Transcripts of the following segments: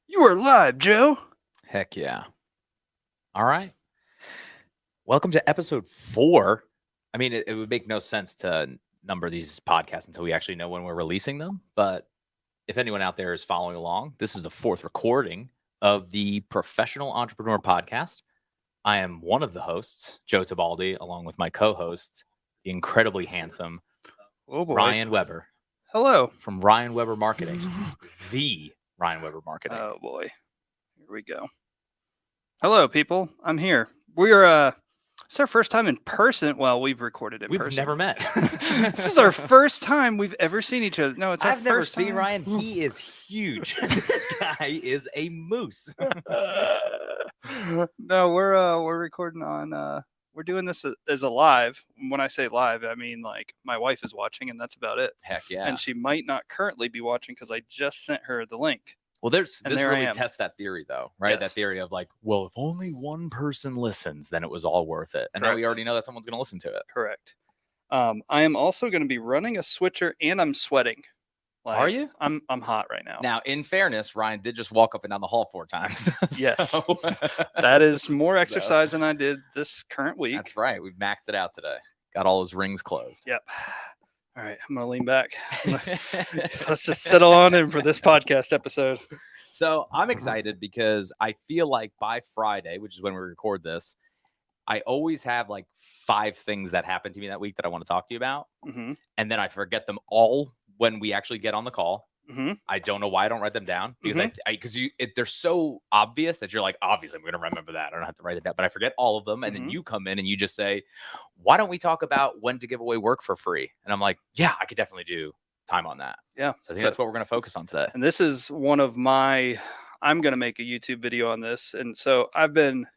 You are live, Joe. Heck yeah. All right. Welcome to episode 4. I mean, it would make no sense to number these podcasts until we actually know when we're releasing them. But if anyone out there is following along, this is the 4th recording of the Professional Entrepreneur Podcast. I am one of the hosts, Joe Tibaldi, along with my co-host, the incredibly handsome Oh boy. Ryan Weber Hello. from Ryan Weber Marketing, the Ryan Weber Marketing. Oh boy. Here we go. Hello, people. I'm here. We're it's our first time in person. Well, we've recorded in We've person. never met. This is our first time we've ever seen each other. No, it's our I've never first seen time. Ryan. He is huge. This guy is a moose. No, we're recording on we're doing this as a live. When I say live, I mean like my wife is watching and that's about it. Heck yeah. And she might not currently be watching because I just sent her the link. Well, this there I really am. tests that theory, though, right? Yes. That theory of like, well, if only one person listens, then it was all worth it. And now we Correct. already know that someone's going to listen to it. Correct. I am also going to be running a switcher and I'm sweating. Are you? I'm hot right now. Now, in fairness, Ryan did just walk up and down the hall 4 times. Yes. So- That is more exercise than I did this current week. That's right. We've maxed it out today. Got all his rings closed. Yep. All right. I'm going to lean back. Let's just settle on in for this podcast episode. So I'm excited because I feel like by Friday, which is when we record this, I always have like 5 things that happened to me that week that I want to talk to you about. Mm-hmm. And then I forget them all when we actually get on the call. Mm-hmm. I don't know why I don't write them down because they're so obvious that you're like, obviously I'm going to remember that. I don't have to write it down, but I forget all of them. And then you come in and you just say, why don't we talk about when to give away work for free? And I'm like, yeah, I could definitely do time on that. Yeah. So I think that's what we're going to focus on today. And this is one of I'm going to make a YouTube video on this. And so I've been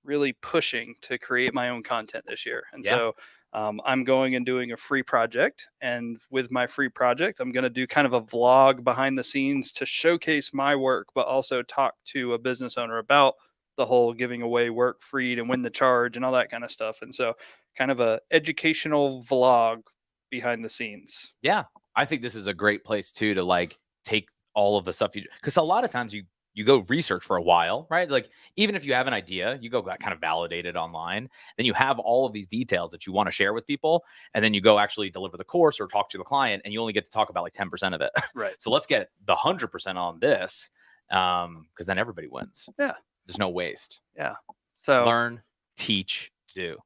really pushing to create my own content this year. And so I'm going and doing a free project. And with my free project, I'm going to do kind of a vlog behind the scenes to showcase my work, but also talk to a business owner about the whole giving away work free and win the charge and all that kind of stuff. And so kind of a educational vlog behind the scenes. Yeah. I think this is a great place too, to like take all of the stuff because a lot of times you go research for a while, right? Like even if you have an idea, you go kind of validate it online, then you have all of these details that you want to share with people. And then you go actually deliver the course or talk to the client and you only get to talk about like 10% of it. Right. So let's get the 100% on this. Because then everybody wins. Yeah. There's no waste. Yeah. So learn, teach, do.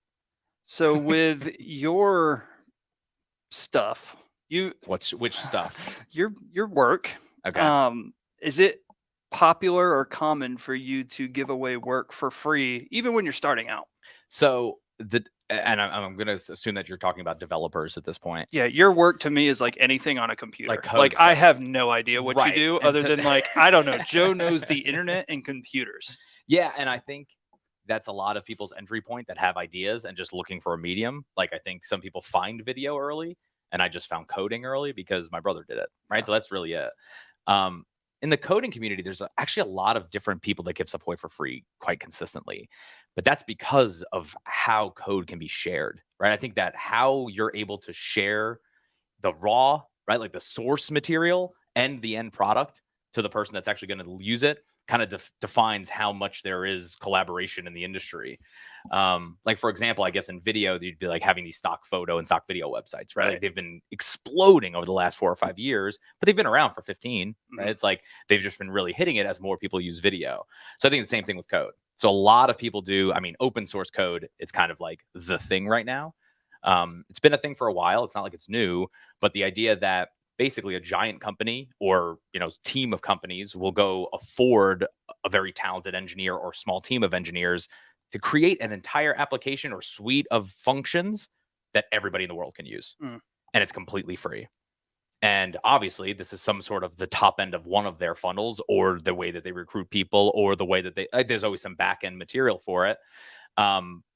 So with your stuff, which stuff? Your work. Okay. Is it popular or common for you to give away work for free, even when you're starting out? So and I'm going to assume that you're talking about developers at this point. Yeah, your work to me is like anything on a computer. Like code like stuff. I have no idea what Right. you do, And other so- than like I don't know. Joe knows the internet and computers. Yeah, and I think that's a lot of people's entry point that have ideas and just looking for a medium. Like I think some people find video early, and I just found coding early because my brother did it. Right, so that's really it. In the coding community, there's actually a lot of different people that give stuff away for free quite consistently. But that's because of how code can be shared, right? I think that how you're able to share the raw, right, like the source material and the end product to the person that's actually going to use it kind of defines how much there is collaboration in the industry. Like, for example, I guess in video, you'd be like having these stock photo and stock video websites, right? Like they've been exploding over the last 4 or 5 years, but they've been around for 15, right? It's like they've just been really hitting it as more people use video. So I think the same thing with code. So a lot of people do, open source code is kind of like the thing right now. It's been a thing for a while. It's not like it's new, but the idea that basically a giant company or team of companies will go afford a very talented engineer or small team of engineers to create an entire application or suite of functions that everybody in the world can use. And it's completely free. And obviously this is some sort of the top end of one of their funnels or the way that they recruit people or the way that there's always some back end material for it.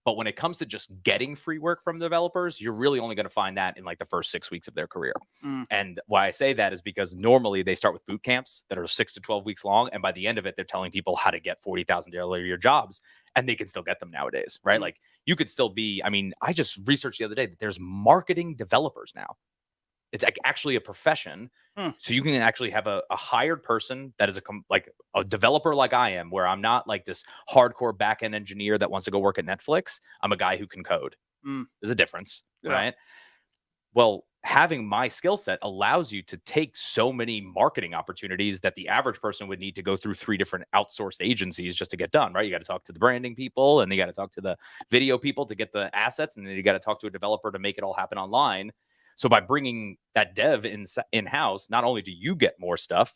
But when it comes to just getting free work from developers, you're really only going to find that in like the first 6 weeks of their career. And why I say that is because normally they start with boot camps that are 6 to 12 weeks long. And by the end of it, they're telling people how to get $40,000 a year jobs, and they can still get them nowadays, right? Like you could still be, I just researched the other day that there's marketing developers now. It's actually a profession. So you can actually have a hired person that is a developer like I am, where I'm not like this hardcore back-end engineer that wants to go work at Netflix. I'm a guy who can code. There's a difference, right? Well, having my skill set allows you to take so many marketing opportunities that the average person would need to go through 3 different outsourced agencies just to get done, right? You got to talk to the branding people, and you got to talk to the video people to get the assets, and then you got to talk to a developer to make it all happen online. So by bringing that dev in-house, not only do you get more stuff,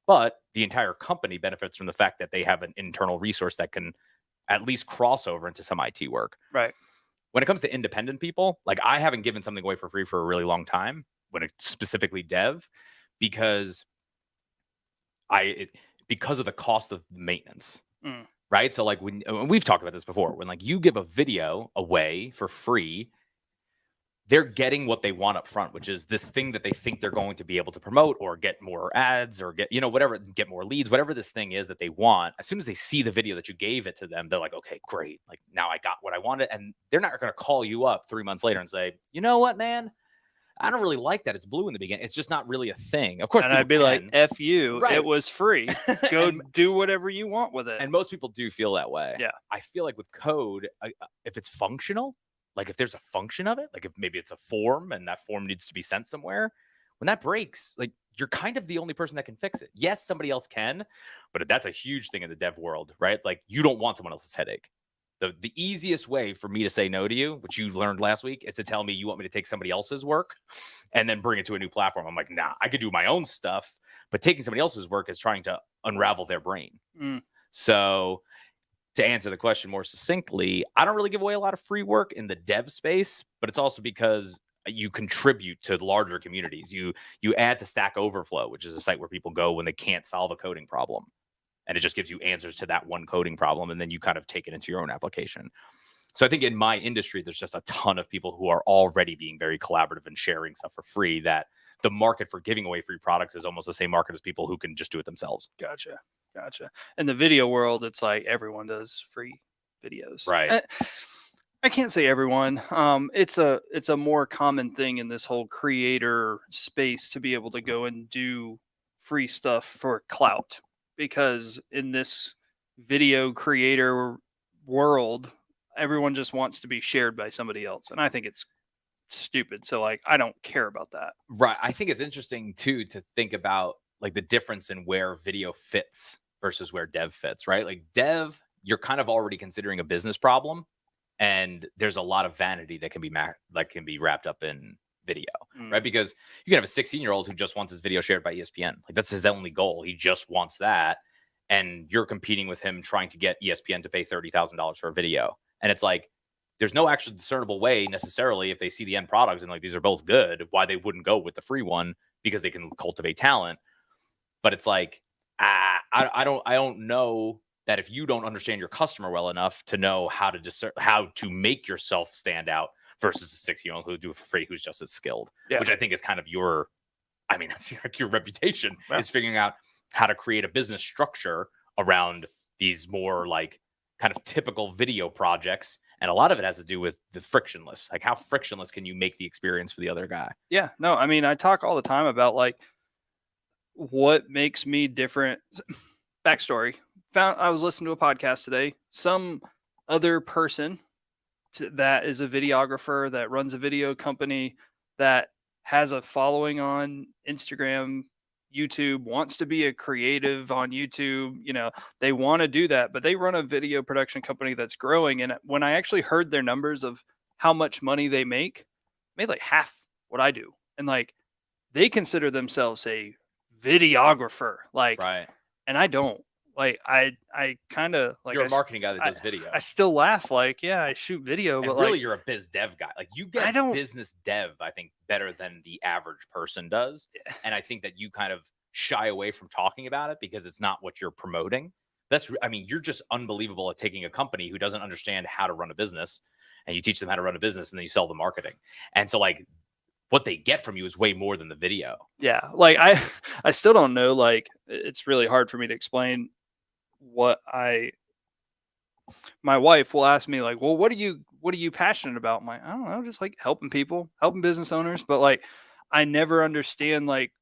but the entire company benefits from the fact that they have an internal resource that can at least cross over into some IT work. Right. When it comes to independent people, like I haven't given something away for free for a really long time, when it's specifically dev, because because of the cost of maintenance, right? So like when we've talked about this before, when like you give a video away for free, they're getting what they want up front, which is this thing that they think they're going to be able to promote or get more ads or get, whatever, get more leads, whatever this thing is that they want. As soon as they see the video that you gave it to them, they're like, okay, great. Like now I got what I wanted. And they're not going to call you up 3 months later and say, you know what, man, I don't really like that. It's blue in the beginning. It's just not really a thing. Of course, and I'd be like, F you. Right. It was free. Go do whatever you want with it. And most people do feel that way. Yeah. I feel like with code, if it's functional, like if there's a function of it, like if maybe it's a form and that form needs to be sent somewhere, when that breaks, like you're kind of the only person that can fix it. Yes, somebody else can, but that's a huge thing in the dev world, right? Like you don't want someone else's headache. The easiest way for me to say no to you, which you learned last week, is to tell me you want me to take somebody else's work and then bring it to a new platform. I'm like, nah, I could do my own stuff, but taking somebody else's work is trying to unravel their brain. So to answer the question more succinctly, I don't really give away a lot of free work in the dev space, but it's also because you contribute to larger communities. You add to Stack Overflow, which is a site where people go when they can't solve a coding problem. And it just gives you answers to that one coding problem. And then you kind of take it into your own application. So I think in my industry, there's just a ton of people who are already being very collaborative and sharing stuff for free, that the market for giving away free products is almost the same market as people who can just do it themselves. Gotcha. In the video world, it's like everyone does free videos. Right. I can't say everyone. It's a more common thing in this whole creator space to be able to go and do free stuff for clout, because in this video creator world, everyone just wants to be shared by somebody else. And I think it's stupid. So like, I don't care about that. Right. I think it's interesting too, to think about like the difference in where video fits versus where dev fits, right? Like dev, you're kind of already considering a business problem, and there's a lot of vanity that can be wrapped up in video, right? Because you can have a 16-year-old who just wants his video shared by ESPN. Like that's his only goal. He just wants that. And you're competing with him trying to get ESPN to pay $30,000 for a video. And it's like, there's no actual discernible way necessarily, if they see the end products and like these are both good, why they wouldn't go with the free one, because they can cultivate talent. But it's like, I don't know that if you don't understand your customer well enough to know how to discern, how to make yourself stand out versus a 6-year-old who do it for free, who's just as skilled, which I think is kind of that's like your reputation is figuring out how to create a business structure around these more like kind of typical video projects. And a lot of it has to do with the frictionless, like how frictionless can you make the experience for the other guy? Yeah, no, I mean, I talk all the time about like what makes me different. Backstory. I was listening to a podcast today. Some other person that is a videographer that runs a video company that has a following on Instagram, YouTube, wants to be a creative on YouTube. They want to do that, but they run a video production company that's growing. And when I actually heard their numbers of how much money they made like half what I do. And like, they consider themselves a videographer, like, right. And I don't. Like, I kind of like, you're a marketing guy that does video. I still laugh like, yeah, I shoot video, but really, like, you're a biz dev guy. Like you get business dev, I think, better than the average person does. And I think that you kind of shy away from talking about it because it's not what you're promoting. You're just unbelievable at taking a company who doesn't understand how to run a business, and you teach them how to run a business, and then you sell the marketing. And so like, what they get from you is way more than the video. Yeah. Like I still don't know. Like, it's really hard for me to explain my wife will ask me like, well, what are you passionate about? I'm like, I don't know, just like helping people, helping business owners. But like, I never understand like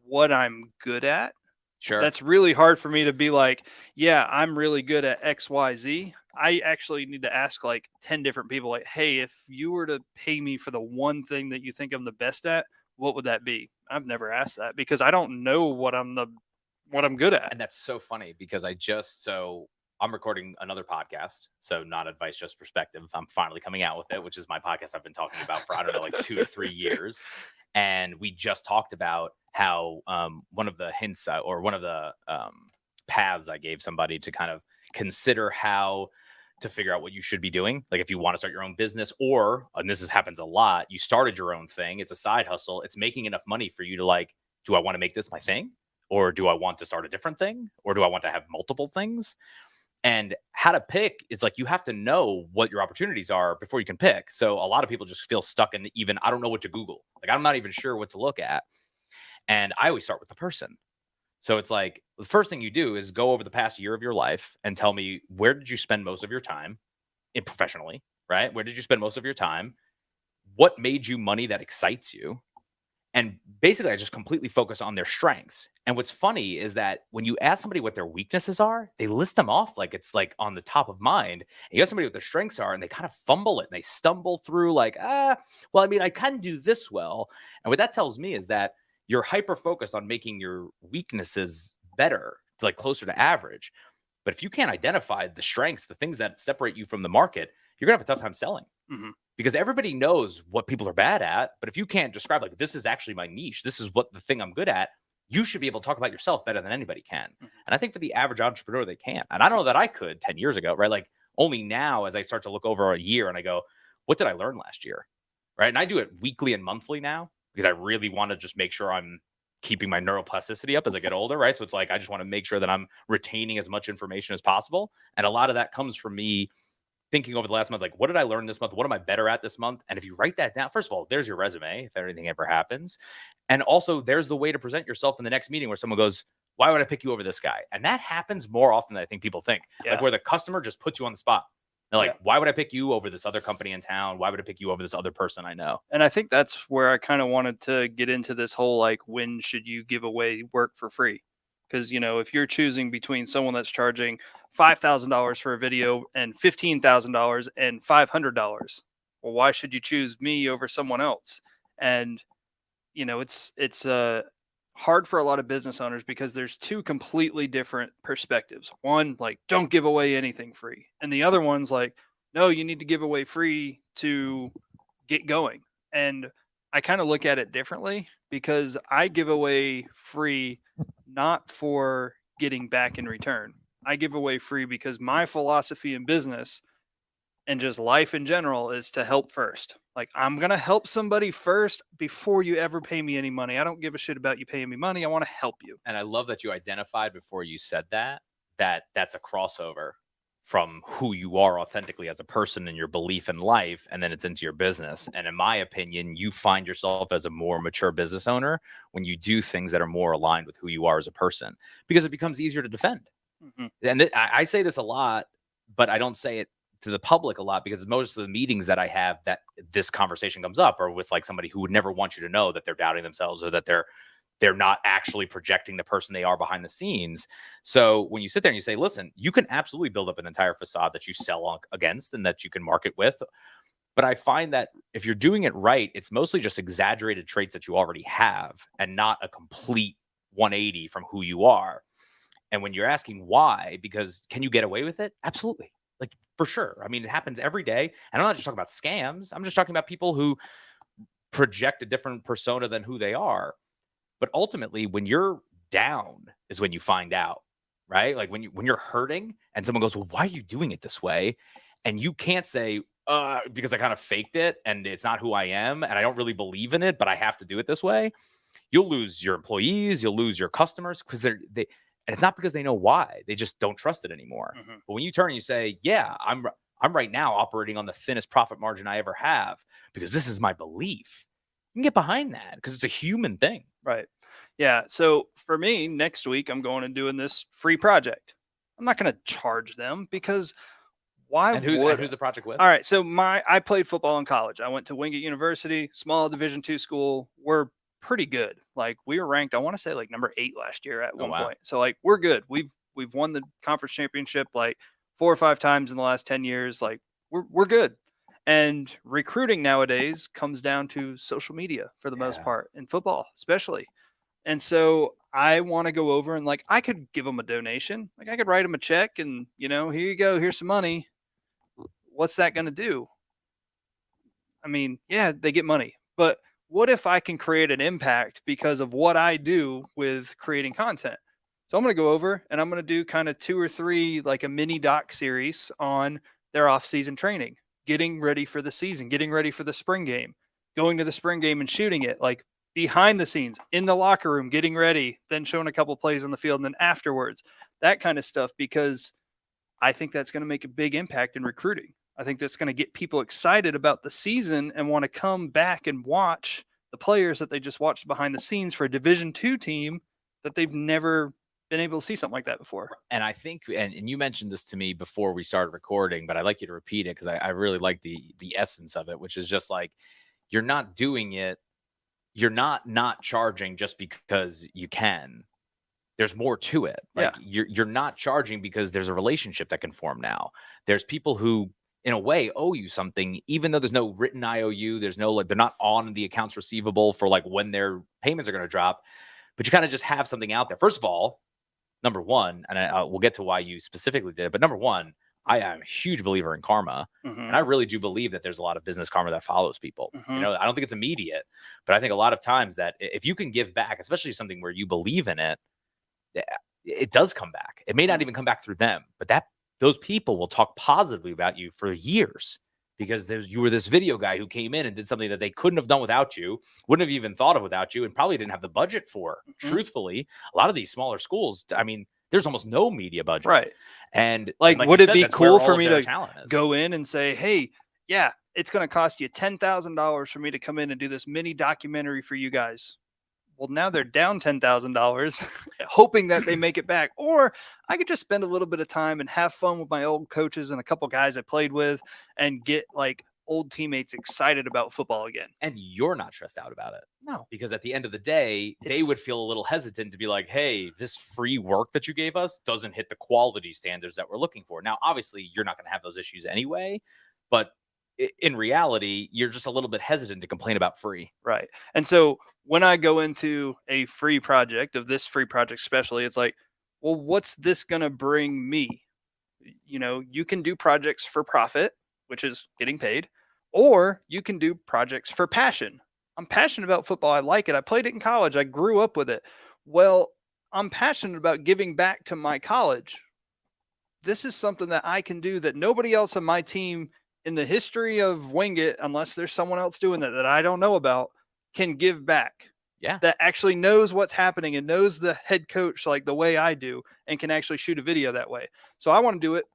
what I'm good at. Sure. That's really hard for me to be like, yeah, I'm really good at XYZ. I actually need to ask like 10 different people, like, hey, if you were to pay me for the one thing that you think I'm the best at, what would that be? I've never asked that because I don't know what I'm good at. And that's so funny because I'm recording another podcast. So not advice, just perspective. I'm finally coming out with it, which is my podcast I've been talking about for, I don't know, like 2 to 3 years. And we just talked about how one of the hints or one of the paths I gave somebody to kind of consider how to figure out what you should be doing. Like if you want to start your own business, or, and happens a lot, you started your own thing, it's a side hustle, it's making enough money for you to like, do I want to make this my thing? Or do I want to start a different thing? Or do I want to have multiple things? And how to pick is like you have to know what your opportunities are before you can pick. So a lot of people just feel stuck in even, I don't know what to Google. Like I'm not even sure what to look at. And I always start with the person. So it's like the first thing you do is go over the past year of your life and tell me, where did you spend most of your time in professionally, right? Where did you spend most of your time? What made you money that excites you? And basically, I just completely focus on their strengths. And what's funny is that when you ask somebody what their weaknesses are, they list them off like it's like on the top of mind. And you ask somebody what their strengths are, and they kind of fumble it and they stumble through, like, well, I mean, I can do this well. And what that tells me is that you're hyper focused on making your weaknesses better, like closer to average. But if you can't identify the strengths, the things that separate you from the market, you're gonna have a tough time selling. Mm-hmm. Because everybody knows what people are bad at. But if you can't describe, like, this is actually my niche, this is what the thing I'm good at, you should be able to talk about yourself better than anybody can. Mm-hmm. And I think for the average entrepreneur, they can't. And I don't know that I could 10 years ago, right? Like only now, as I start to look over a year and I go, what did I learn last year? Right. And I do it weekly and monthly now because I really want to just make sure I'm keeping my neuroplasticity up as I get older. Right. So it's like, I just want to make sure that I'm retaining as much information as possible. And a lot of that comes from me thinking over the last month, like, what did I learn this month? What am I better at this month? And if you write that down, first of all, there's your resume if anything ever happens. And also, there's the way to present yourself in the next meeting where someone goes, why would I pick you over this guy? And that happens more often than I think people think. Yeah. Like where the customer just puts you on the spot. They're like, Yeah. why would I pick you over this other company in town? Why would I pick you over this other person I know? And I think that's where I kind of wanted to get into this whole like, when should you give away work for free? Because, if you're choosing between someone that's charging $5,000 for a video and $15,000 and $500, well, why should you choose me over someone else? And, it's hard for a lot of business owners because there's two completely different perspectives. One, like, don't give away anything free. And the other one's like, no, you need to give away free to get going. And I kind of look at it differently because I give away free not for getting back in return. I give away free because my philosophy in business and just life in general is to help first. Like, I'm going to help somebody first before you ever pay me any money. I don't give a shit about you paying me money. I want to help you. And I love that you identified before you said that's a crossover from who you are authentically as a person and your belief in life, and then it's into your business. And in my opinion, you find yourself as a more mature business owner when you do things that are more aligned with who you are as a person, because it becomes easier to defend. Mm-hmm. And I say this a lot, but I don't say it to the public a lot because most of the meetings that I have that this conversation comes up are with like somebody who would never want you to know that they're doubting themselves or that they're not actually projecting the person they are behind the scenes. So when you sit there and you say, listen, you can absolutely build up an entire facade that you sell against and that you can market with. But I find that if you're doing it right, it's mostly just exaggerated traits that you already have and not a complete 180 from who you are. And when you're asking why, because can you get away with it? Absolutely. Like for sure. I mean, it happens every day. And I'm not just talking about scams. I'm just talking about people who project a different persona than who they are. But ultimately, when you're down is when you find out, right? Like when you're hurting and someone goes, well, why are you doing it this way? And you can't say, because I kind of faked it and it's not who I am and I don't really believe in it, but I have to do it this way. You'll lose your employees, you'll lose your customers because and it's not because they know why. They just don't trust it anymore. Mm-hmm. But when you turn and you say, yeah, I'm right now operating on the thinnest profit margin I ever have because this is my belief. You can get behind that because it's a human thing. Right. Yeah. So for me, next week, I'm going and doing this free project. I'm not going to charge them because why and would who's the project with? All right. So I played football in college. I went to Wingate University, small Division II school. We're pretty good. Like we were ranked, I want to say like number 8 last year at Oh one wow. point. So like we're good. We've won the conference championship like 4 or 5 times in the last 10 years. Like we're good. And recruiting nowadays comes down to social media for the most Yeah. part in football, especially. And so I want to go over and like I could give them a donation. Like I could write them a check and, here you go, here's some money. What's that going to do? I mean, yeah, they get money, but what if I can create an impact because of what I do with creating content? So I'm going to go over and I'm going to do kind of 2 or 3 like a mini doc series on their off-season training, getting ready for the season, getting ready for the spring game, going to the spring game and shooting it, like behind the scenes in the locker room, getting ready, then showing a couple plays on the field and then afterwards. That kind of stuff, because I think that's going to make a big impact in recruiting. I think that's going to get people excited about the season and want to come back and watch the players that they just watched behind the scenes for a Division II team that they've never been able to see something like that before. And I think, and you mentioned this to me before we started recording, but I'd like you to repeat it because I really like the essence of it, which is just like you're not doing it, you're not charging just because you can. There's more to it. Like you're not charging because there's a relationship that can form now. There's people who in a way owe you something, even though there's no written IOU, there's no like they're not on the accounts receivable for like when their payments are going to drop, but you kind of just have something out there. First of all, number one, and we'll get to why you specifically did it, but number one, I am a huge believer in karma. Mm-hmm. And I really do believe that there's a lot of business karma that follows people. Mm-hmm. You know, I don't think it's immediate, but I think a lot of times that if you can give back, especially something where you believe in it, it does come back. It may not even come back through them, but those people will talk positively about you for years because you were this video guy who came in and did something that they couldn't have done without you, wouldn't have even thought of without you, and probably didn't have the budget for. Mm-hmm. Truthfully, a lot of these smaller schools, I mean, there's almost no media budget. Right. And like would it be cool for me to go in and say, hey, yeah, it's going to cost you $10,000 for me to come in and do this mini documentary for you guys. Well, now they're down $10,000, hoping that they make it back. Or I could just spend a little bit of time and have fun with my old coaches and a couple guys I played with and get like old teammates excited about football again. And you're not stressed out about it. No. Because at the end of the day, they would feel a little hesitant to be like, hey, this free work that you gave us doesn't hit the quality standards that we're looking for. Now, obviously, you're not going to have those issues anyway, but in reality, you're just a little bit hesitant to complain about free. Right. And so when I go into a free project, especially, it's like, well, what's this going to bring me? You can do projects for profit, which is getting paid, or you can do projects for passion. I'm passionate about football. I like it. I played it in college. I grew up with it. Well, I'm passionate about giving back to my college. This is something that I can do that nobody else on my team in the history of Wing It, unless there's someone else doing that I don't know about, can give back. Yeah. That actually knows what's happening and knows the head coach like the way I do and can actually shoot a video that way. So I want to do it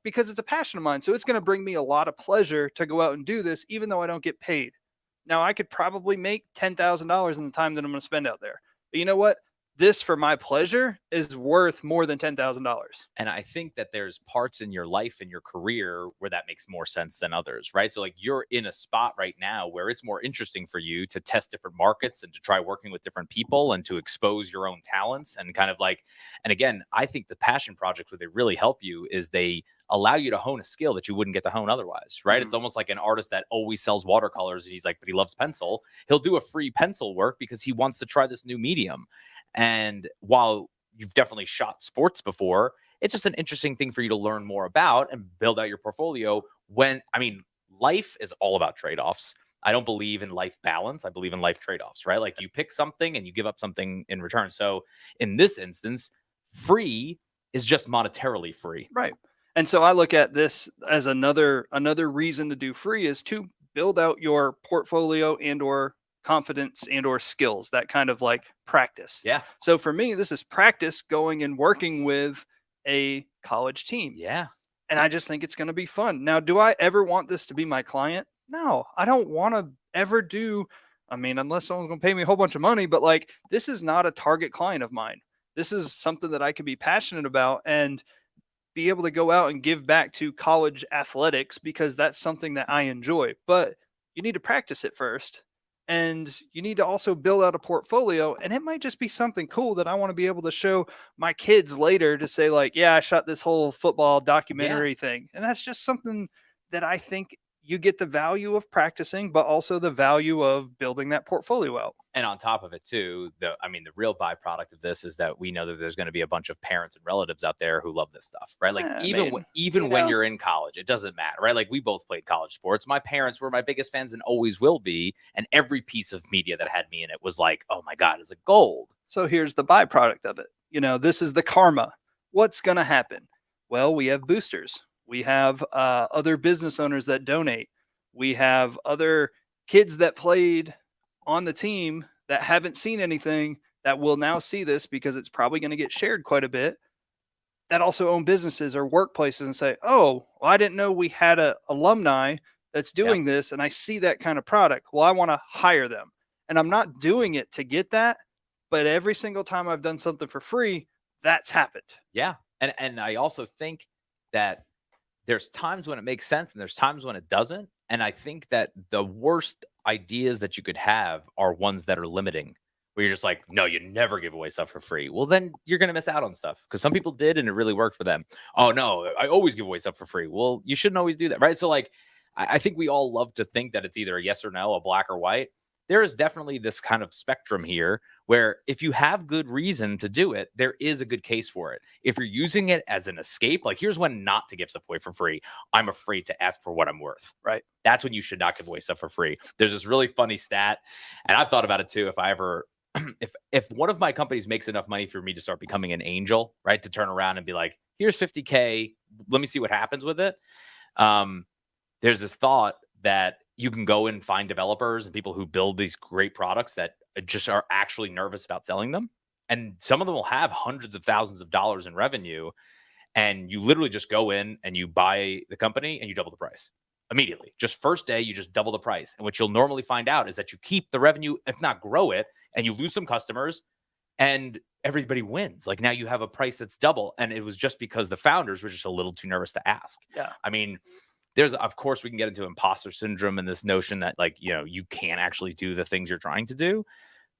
because it's a passion of mine. So it's going to bring me a lot of pleasure to go out and do this, even though I don't get paid. Now I could probably make $10,000 in the time that I'm going to spend out there. But you know what? This for my pleasure is worth more than $10,000. And I think that there's parts in your life and your career where that makes more sense than others, right? So like you're in a spot right now where it's more interesting for you to test different markets and to try working with different people and to expose your own talents and kind of like, and again, I think the passion projects where they really help you is they allow you to hone a skill that you wouldn't get to hone otherwise, right? Mm-hmm. It's almost like an artist that always sells watercolors and he's like, but he loves pencil. He'll do a free pencil work because he wants to try this new medium. And while you've definitely shot sports before, it's just an interesting thing for you to learn more about and build out your portfolio. Life is all about trade-offs. I don't believe in life balance. I believe in life trade-offs, right? Like you pick something and you give up something in return. So in this instance, free is just monetarily free. Right. And so I look at this as another reason to do free is to build out your portfolio and or confidence and or skills, that kind of like practice. Yeah. So for me, this is practice going and working with a college team. Yeah. And I just think it's going to be fun. Now, do I ever want this to be my client? No, I don't want to ever do. I mean, unless someone's going to pay me a whole bunch of money, but like, this is not a target client of mine. This is something that I could be passionate about and be able to go out and give back to college athletics because that's something that I enjoy, but you need to practice it first. And you need to also build out a portfolio. And it might just be something cool that I want to be able to show my kids later to say, like, yeah, I shot this whole football Yeah. documentary thing. And that's just something that I think you get the value of practicing, but also the value of building that portfolio out. And on top of it too, the real byproduct of this is that we know that there's going to be a bunch of parents and relatives out there who love this stuff, right? Like I even mean, even when you're in college, it doesn't matter, right? Like we both played college sports. My parents were my biggest fans and always will be, and every piece of media that had me in it was like, oh my god, it's a gold. so here's the byproduct of it. This is the karma. What's going to happen? Well, we have boosters. We have other business owners that donate. We have other kids that played on the team that haven't seen anything that will now see this because it's probably going to get shared quite a bit, that also own businesses or workplaces and say, oh, well, I didn't know we had a alumni that's Yep. doing this and I see that kind of product. Well, I want to hire them. And I'm not doing it to get that, but every single time I've done something for free, that's happened. Yeah. And I also think that there's times when it makes sense and there's times when it doesn't. And I think that the worst ideas that you could have are ones that are limiting, where you're just like, no, you never give away stuff for free. Well, then you're going to miss out on stuff because some people did and it really worked for them. Oh, no, I always give away stuff for free. Well, you shouldn't always do that. Right. So, like, I think we all love to think that it's either a yes or no, a black or white. There is definitely this kind of spectrum here where if you have good reason to do it, there is a good case for it. If you're using it as an escape, like here's when not to give stuff away for free. I'm afraid to ask for what I'm worth. Right. That's when you should not give away stuff for free. There's this really funny stat, and I've thought about it too. If I ever, if one of my companies makes enough money for me to start becoming an angel, right, to turn around and be like, here's 50K, let me see what happens with it. There's this thought that you can go and find developers and people who build these great products that just are actually nervous about selling them. And some of them will have hundreds of thousands of dollars in revenue. And you literally just go in and you buy the company and you double the price immediately. Just first day, you just double the price. And what you'll normally find out is that you keep the revenue, if not grow it, and you lose some customers and everybody wins. Like now you have a price that's double. And it was just because the founders were just a little too nervous to ask. Yeah. I mean, there's, of course, we can get into imposter syndrome and this notion that, like, you can't actually do the things you're trying to do.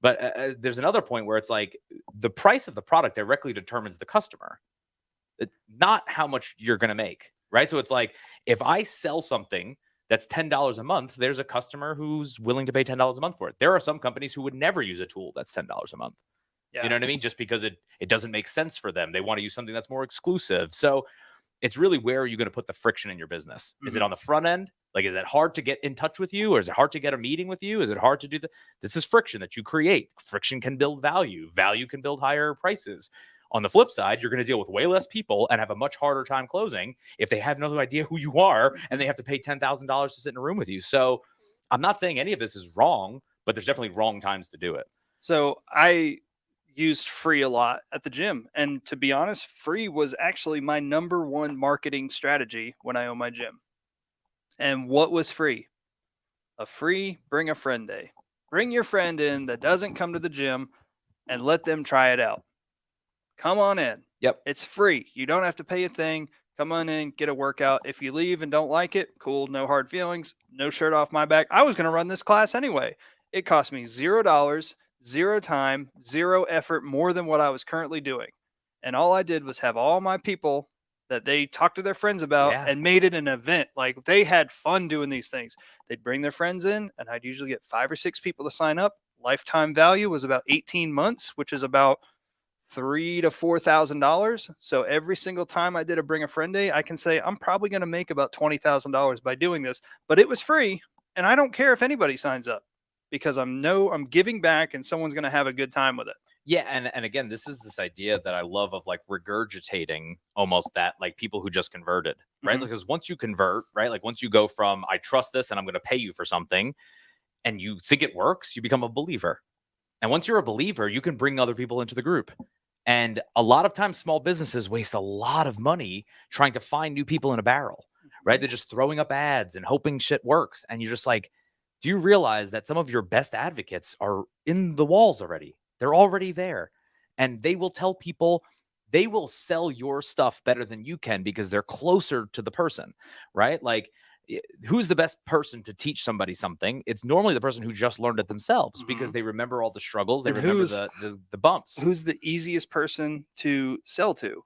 But there's another point where it's like the price of the product directly determines the customer, not how much you're going to make. Right. So it's like if I sell something that's $10 a month, there's a customer who's willing to pay $10 a month for it. There are some companies who would never use a tool that's $10 a month. Yeah. You know what I mean? Just because it doesn't make sense for them. They want to use something that's more exclusive. So it's really, where are you going to put the friction in your business? Is it on the front end? Like, is it hard to get in touch with you? Or is it hard to get a meeting with you? Is it hard to do this is friction that you create. Friction can build value. Value can build higher prices. On the flip side, you're going to deal with way less people and have a much harder time closing if they have no idea who you are and they have to pay $10,000 to sit in a room with you. So I'm not saying any of this is wrong, but there's definitely wrong times to do it. So I used free a lot at the gym. And to be honest, free was actually my number one marketing strategy when I owned my gym. And what was free? A free bring a friend day. Bring your friend in that doesn't come to the gym and let them try it out. Come on in. Yep. It's free. You don't have to pay a thing. Come on in, get a workout. If you leave and don't like it, cool, no hard feelings, no shirt off my back. I was going to run this class anyway. It cost me $0, zero time, zero effort, more than what I was currently doing. And all I did was have all my people that they talked to their friends about and made it an event. Like they had fun doing these things. They'd bring their friends in, and I'd usually get 5 or 6 people to sign up. Lifetime value was about 18 months, which is about $3,000 to $4,000. So every single time I did a bring a friend day, I can say I'm probably going to make about $20,000 by doing this. But it was free, and I don't care if anybody signs up because I'm giving back, and someone's going to have a good time with it. Yeah, and again, this is this idea that I love of like regurgitating almost that, like people who just converted, right? Mhm. Because once you convert, right, like once you go from I trust this and I'm going to pay you for something, and you think it works, you become a believer. And once you're a believer, you can bring other people into the group. And a lot of times, small businesses waste a lot of money trying to find new people in a barrel, right? They're just throwing up ads and hoping shit works. And you're just like, do you realize that some of your best advocates are in the walls already? They're already there. And they will tell people, they will sell your stuff better than you can because they're closer to the person, right? Like who's the best person to teach somebody something? It's normally the person who just learned it themselves because they remember all the struggles. They And remember the bumps. who's the easiest person to sell to?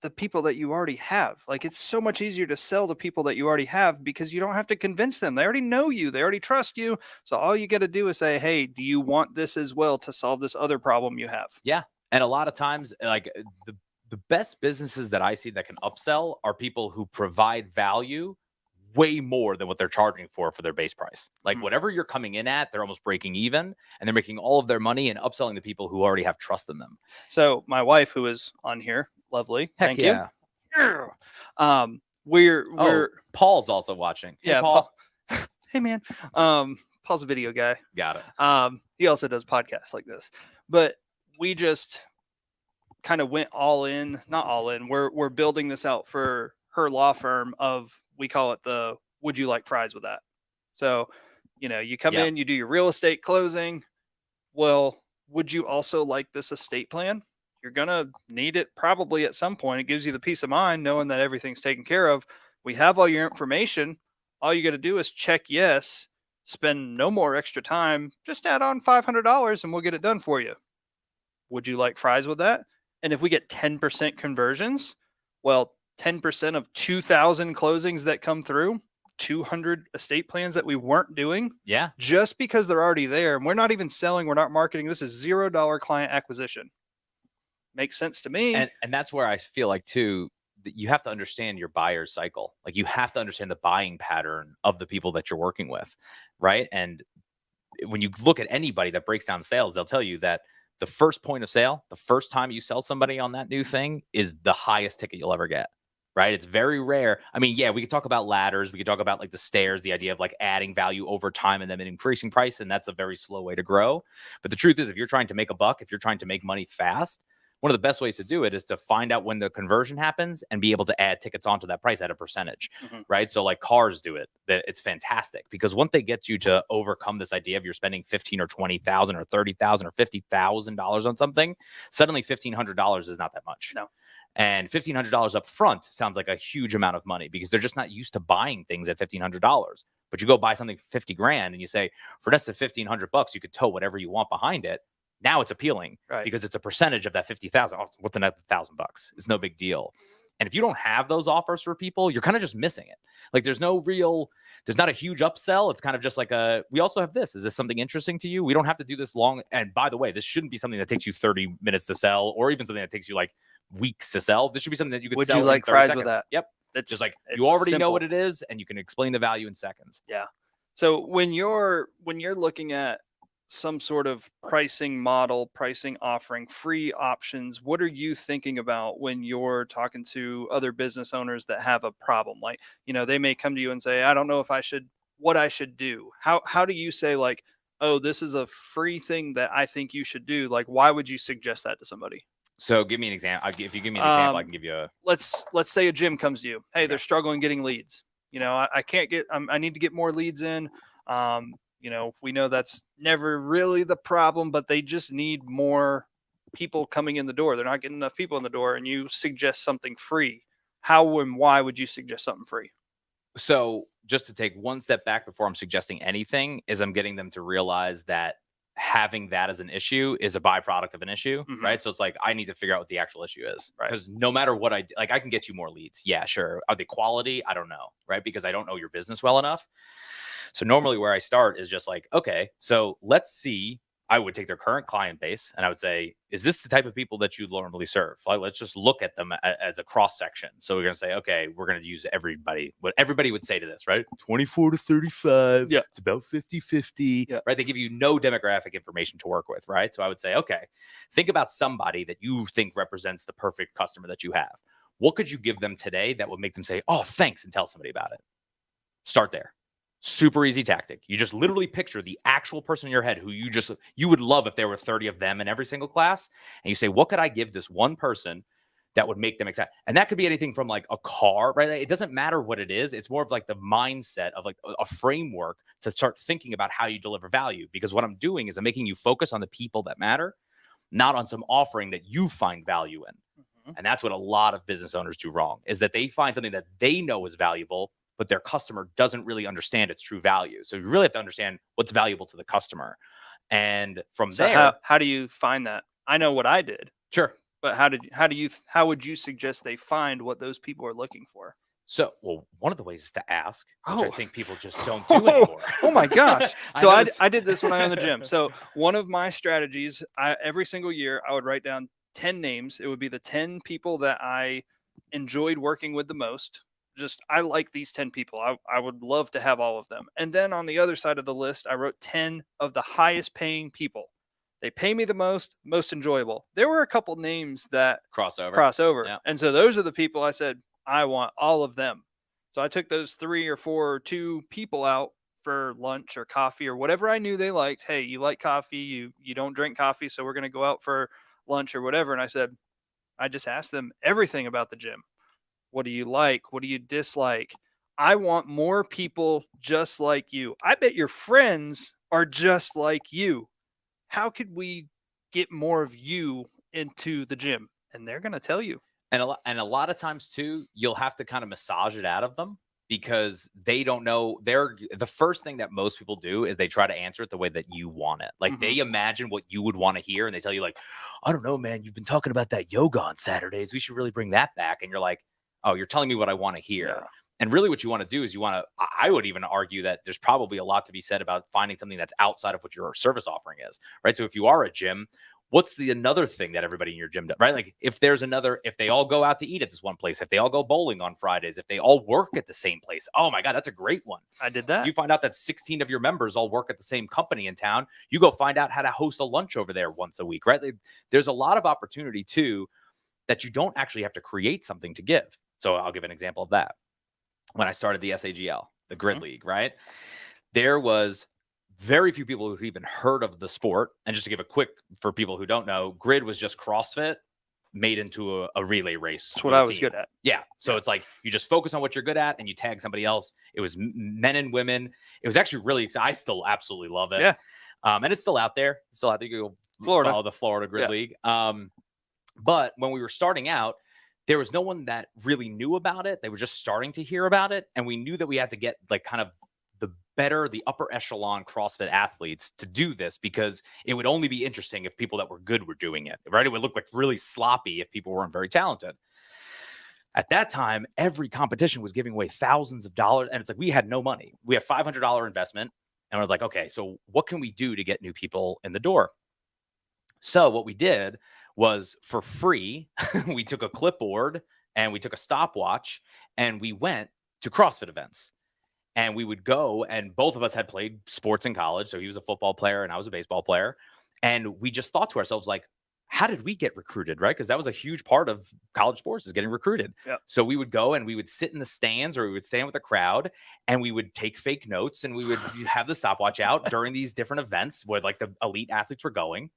The people that you already have. Like, it's so much easier to sell to people that you already have because you don't have to convince them. They already know you. They already trust you. So all you got to do is say, "Hey, do you want this as well to solve this other problem you have?" Yeah. And a lot of times, like the best businesses that I see that can upsell are people who provide value way more than what they're charging for their base price. Like whatever you're coming in at, they're almost breaking even and they're making all of their money and upselling the people who already have trust in them. So my wife, who is on here, lovely. Heck Thank yeah. you. We're Paul's also watching. Hey, yeah, Paul. Hey man. Paul's a video guy. Got it. He also does podcasts like this. But we just kind of went all in, not all in. We're building this out for her law firm of, we call it the "would you like fries with that?" So, you come in, you do your real estate closing. Well, would you also like this estate plan? You're going to need it probably at some point. It gives you the peace of mind knowing that everything's taken care of. We have all your information. All you got to do is check yes, spend no more extra time, just add on $500 and we'll get it done for you. Would you like fries with that? And if we get 10% conversions, well, 10% of 2,000 closings that come through, 200 estate plans that we weren't doing. Yeah. Just because they're already there. And we're not even selling. We're not marketing. This is $0 client acquisition. Makes sense to me. And that's where I feel like too, that you have to understand your buyer's cycle. Like you have to understand the buying pattern of the people that you're working with. Right. And when you look at anybody that breaks down sales, they'll tell you that the first point of sale, the first time you sell somebody on that new thing is the highest ticket you'll ever get. Right. It's very rare. I mean, yeah, we could talk about ladders. We could talk about like the stairs, the idea of like adding value over time and then increasing price. And that's a very slow way to grow. But the truth is, if you're trying to make a buck, if you're trying to make money fast, one of the best ways to do it is to find out when the conversion happens and be able to add tickets onto that price at a percentage. Right. So like cars do it. It's fantastic because once they get you to overcome this idea of you're spending $15,000 or $20,000 or $30,000 or $50,000 on something, suddenly $1,500 is not that much. No. And $1,500 up front sounds like a huge amount of money because they're just not used to buying things at $1,500. But you go buy something for 50 grand and you say, for less than $1,500, you could tow whatever you want behind it. Now it's appealing because it's a percentage of that 50,000. Oh, what's another $1,000? It's no big deal. And if you don't have those offers for people, you're kind of just missing it. Like there's not a huge upsell. It's kind of just like we also have this. Is this something interesting to you? We don't have to do this long. And by the way, this shouldn't be something that takes you 30 minutes to sell or even something that takes you like weeks to sell. This should be something that you could sell. Would you like fries with that? Yep. It's just like you already know what it is and you can explain the value in seconds. Yeah. So when you're looking at some sort of pricing model, pricing offering, free options, what are you thinking about when you're talking to other business owners that have a problem? Like, they may come to you and say, I don't know what I should do. How do you say like, oh, this is a free thing that I think you should do? Like, why would you suggest that to somebody? So give me an example. If you give me an example, I can give you a. Let's say a gym comes to you. Hey, they're struggling getting leads. I can't get. I need to get more leads in. We know that's never really the problem, but they just need more people coming in the door. They're not getting enough people in the door, and you suggest something free. How and why would you suggest something free? So just to take one step back before I'm suggesting anything is I'm getting them to realize that having that as an issue is a byproduct of an issue, right? So it's like, I need to figure out what the actual issue is. Because no matter what I can get you more leads. Yeah, sure. Are they quality? I don't know, right? Because I don't know your business well enough. So normally where I start is just like, okay, so let's see. I would take their current client base and I would say, is this the type of people that you normally serve? Like, let's just look at them as a cross section. So we're going to say, okay, we're going to use everybody, what everybody would say to this, right? 24 to 35. Yeah. It's about 50-50, right? They give you no demographic information to work with, right? So I would say, okay, think about somebody that you think represents the perfect customer that you have. What could you give them today that would make them say, oh, thanks, and tell somebody about it? Start there. Super easy tactic. You just literally picture the actual person in your head who you would love if there were 30 of them in every single class. And you say, what could I give this one person that would make them excited? And that could be anything from like a car, right? It doesn't matter what it is. It's more of like the mindset of like a framework to start thinking about how you deliver value. Because what I'm doing is I'm making you focus on the people that matter, not on some offering that you find value in. And that's what a lot of business owners do wrong, is that they find something that they know is valuable but their customer doesn't really understand its true value. So you really have to understand what's valuable to the customer. And from So there, how do you find that? I know what I did, sure. but how would you suggest they find what those people are looking for? So, well, one of the ways is to ask, which I Oh. think people just don't do anymore. Oh my gosh. I So know I did this when I owned the gym. So one of my strategies, every single year I would write down 10 names. It would be the 10 people that I enjoyed working with the most. Just I like these 10 people. I would love to have all of them. And then on the other side of the list, I wrote 10 of the highest paying people. They pay me the most enjoyable. There were a couple names that crossover. Yeah. And so those are the people I said, I want all of them. So I took those 3 or 4 or 2 people out for lunch or coffee or whatever I knew they liked. Hey, you like coffee, you don't drink coffee, so we're going to go out for lunch or whatever. And I just asked them everything about the gym. What do you like? What do you dislike? I want more people just like you. I bet your friends are just like you. How could we get more of you into the gym? And they're going to tell you. And a lot of times too, you'll have to kind of massage it out of them because they don't know. The first thing that most people do is they try to answer it the way that you want it. Like they imagine what you would want to hear, and they tell you like, "I don't know, man. You've been talking about that yoga on Saturdays. We should really bring that back." And you're like, "Oh, you're telling me what I want to hear." Yeah. And really, what you want to do is I would even argue that there's probably a lot to be said about finding something that's outside of what your service offering is, right? So if you are a gym, what's another thing that everybody in your gym does, right? Like if they all go out to eat at this one place, if they all go bowling on Fridays, if they all work at the same place, oh my God, that's a great one. I did that. If you find out that 16 of your members all work at the same company in town, you go find out how to host a lunch over there once a week, right? There's a lot of opportunity too that you don't actually have to create something to give. So I'll give an example of that. When I started the SAGL, the Grid League, right? There was very few people who even heard of the sport. And just to give a quick, for people who don't know, Grid was just CrossFit made into a relay race. That's what I was good at. Yeah. So it's like you just focus on what you're good at and you tag somebody else. It was men and women. It was actually really exciting. I still absolutely love it. Yeah. And it's still out there. It's still out there. You go follow the Florida Grid League. But when we were starting out, there was no one that really knew about it. They were just starting to hear about it. And we knew that we had to get like kind of the upper echelon CrossFit athletes to do this because it would only be interesting if people that were good were doing it, right? It would look like really sloppy if people weren't very talented. At that time, every competition was giving away thousands of dollars. And it's like, we had no money. We had $500 investment. And we're like, okay, so what can we do to get new people in the door? So what we did was for free, we took a clipboard and we took a stopwatch and we went to CrossFit events. And we would go, and both of us had played sports in college. So he was a football player and I was a baseball player. And we just thought to ourselves, like, how did we get recruited, right? Because that was a huge part of college sports is getting recruited. Yep. So we would go and we would sit in the stands or we would stand with the crowd and we would take fake notes and we would have the stopwatch out during these different events where like the elite athletes were going.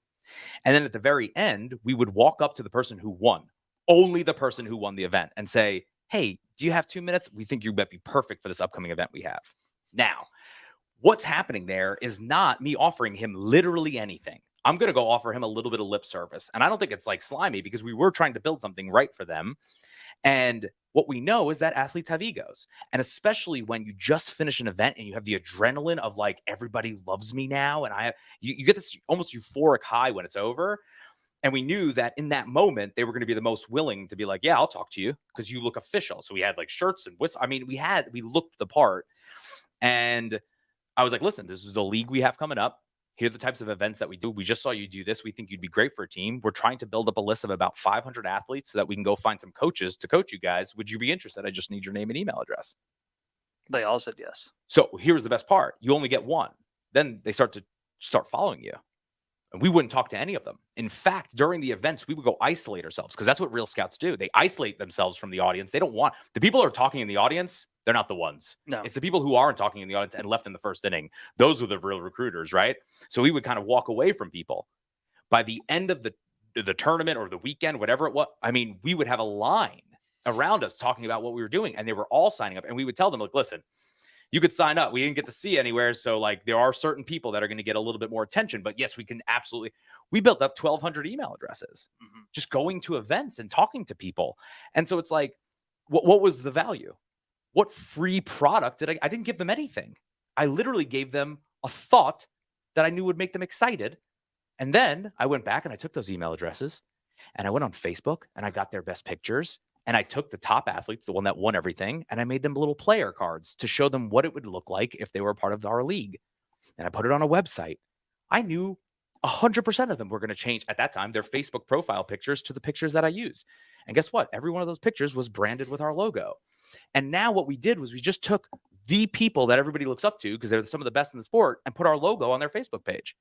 And then at the very end, we would walk up to the person who won, only the person who won the event, and say, hey, do you have 2 minutes? We think you might be perfect for this upcoming event we have. Now, what's happening there is not me offering him literally anything. I'm going to go offer him a little bit of lip service. And I don't think it's like slimy because we were trying to build something right for them. And what we know is that athletes have egos. And especially when you just finish an event and you have the adrenaline of like, everybody loves me now. And you get this almost euphoric high when it's over. And we knew that in that moment, they were going to be the most willing to be like, yeah, I'll talk to you because you look official. So we had like shirts and whistles. I mean, we looked the part. And I was like, listen, this is the league we have coming up. Here are the types of events that we do. We just saw you do this. We think you'd be great for a team. We're trying to build up a list of about 500 athletes so that we can go find some coaches to coach you guys. Would you be interested? I just need your name and email address. They all said yes. So here's the best part. You only get one. Then they start following you. And we wouldn't talk to any of them. In fact, during the events, we would go isolate ourselves because that's what real scouts do. They isolate themselves from the audience. They don't want the people who are talking in the audience. They're not the ones. No. It's the people who aren't talking in the audience and left in the first inning. Those were the real recruiters, right? So we would kind of walk away from people. By the end of the tournament or the weekend, whatever it was, I mean, we would have a line around us talking about what we were doing, and they were all signing up. And we would tell them, like, listen, you could sign up. We didn't get to see anywhere. So like there are certain people that are going to get a little bit more attention, but yes, we can absolutely, we built up 1,200 email addresses, just going to events and talking to people. And so it's like, what was the value? What free product did I didn't give them anything. I literally gave them a thought that I knew would make them excited. And then I went back and I took those email addresses and I went on Facebook and I got their best pictures. And I took the top athletes, the one that won everything, and I made them little player cards to show them what it would look like if they were a part of our league. And I put it on a website. I knew 100% of them were going to change at that time their Facebook profile pictures to the pictures that I used. And guess what? Every one of those pictures was branded with our logo. And now what we did was we just took the people that everybody looks up to because they're some of the best in the sport and put our logo on their Facebook page.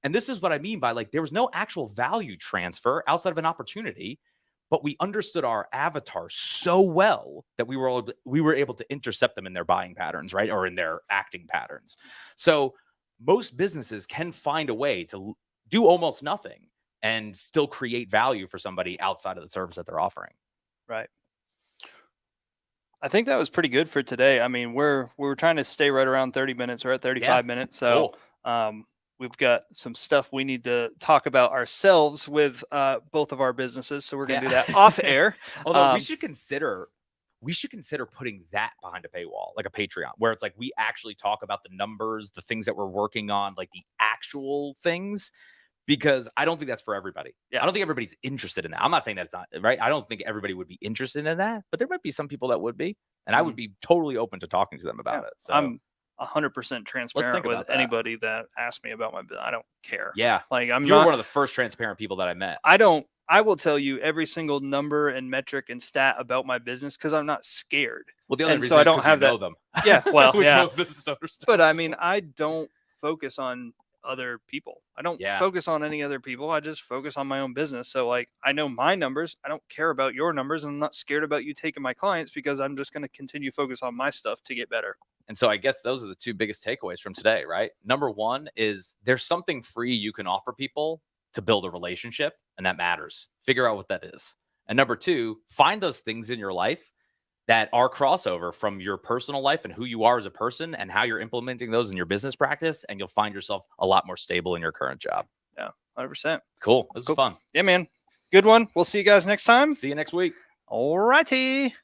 And this is what I mean by like there was no actual value transfer outside of an opportunity, but we understood our avatar so well that we were able to intercept them in their buying patterns, right? Or in their acting patterns. So most businesses can find a way to do almost nothing and still create value for somebody outside of the service that they're offering. Right. I think that was pretty good for today. I mean, we're trying to stay right around 30 minutes. We're at 35 minutes. So Cool. we've got some stuff we need to talk about ourselves with both of our businesses. So we're going to do that off air. Although we should consider putting that behind a paywall, like a Patreon, where it's like we actually talk about the numbers, the things that we're working on, like the actual things, because I don't think that's for everybody. Yeah. I don't think everybody's interested in that. I'm not saying that it's not right. I don't think everybody would be interested in that, but there might be some people that would be, and I would be totally open to talking to them about it. So I'm 100% transparent with anybody that asks me about my business. I don't care. Yeah. Like You're one of the first transparent people that I met. I will tell you every single number and metric and stat about my business because I'm not scared. Well, the other reason so I is don't 'cause have you that. know them. Yeah, well, Which yeah. most business owners don't. But I mean, I don't focus on other people. I don't Yeah. focus on any other people. I just focus on my own business. So like, I know my numbers. I don't care about your numbers. And I'm not scared about you taking my clients because I'm just going to continue focus on my stuff to get better. And so I guess those are the two biggest takeaways from today, right? Number one is there's something free you can offer people to build a relationship, and that matters. Figure out what that is. And number two, find those things in your life that are crossover from your personal life and who you are as a person and how you're implementing those in your business practice, and you'll find yourself a lot more stable in your current job. Yeah, 100%. Cool. This is fun. Yeah, man. Good one. We'll see you guys next time. See you next week. All righty.